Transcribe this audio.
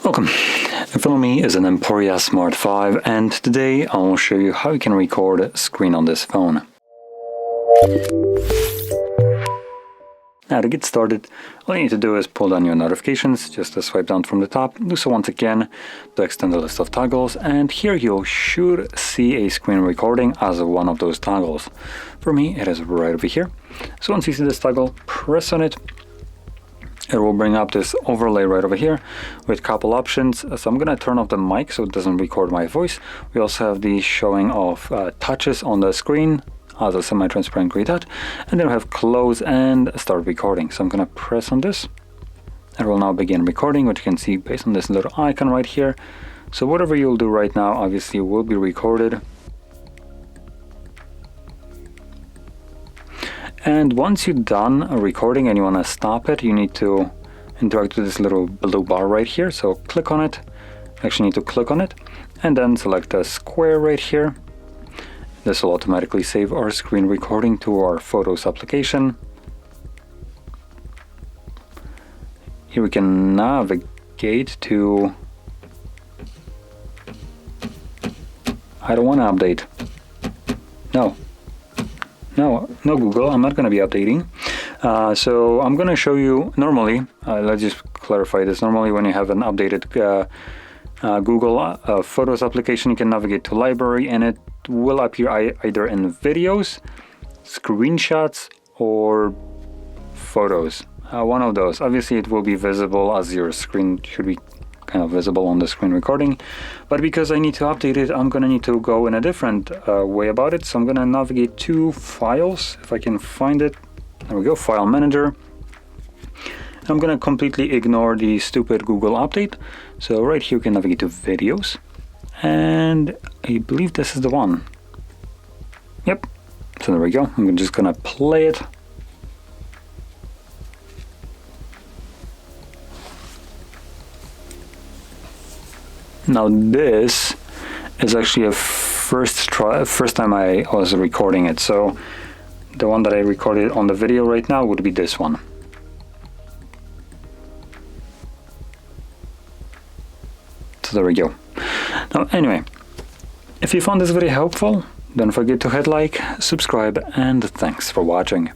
Welcome. In front of me is an EMPORIA Smart.5 and today I will show you how you can record a screen on this phone. Now to get started, all you need to do is pull down your notifications, just to swipe down from the top, do so once again to extend the list of toggles, and here you should see a screen recording as one of those toggles. For me it is right over here. So once you see this toggle, press on it. It will bring up this overlay right over here with a couple options. So I'm going to turn off the mic so it doesn't record my voice. We also have the showing of touches on the screen as a semi-transparent gray dot. And then we have close and start recording. So I'm going to press on this. It will now begin recording, which you can see based on this little icon right here. So whatever you'll do right now obviously will be recorded. And once you're done recording and you want to stop it, you need to interact with this little blue bar right here. So click on it. Actually need to click on it and then select the square right here. This will automatically save our screen recording to our Photos application. Here we can navigate to... I don't want to update. No Google, I'm not going to be updating. So I'm going to show you normally, let's just clarify this. Normally when you have an updated Google Photos application, you can navigate to library and it will appear either in videos, screenshots, or photos. One of those. Obviously it will be visible as your screen should be kind of visible on the screen recording, but because I need to update it, I'm gonna need to go in a different way about it. So I'm gonna navigate to files, if I can find it. There we go, file manager. I'm gonna completely ignore the stupid Google update. So right here you can navigate to videos, and I believe this is the one. Yep, so there we go. I'm just gonna play it. Now this is actually a first time I was recording it. So the one that I recorded on the video right now would be this one. So there we go. Now anyway, if you found this video helpful, don't forget to hit like, subscribe, and thanks for watching.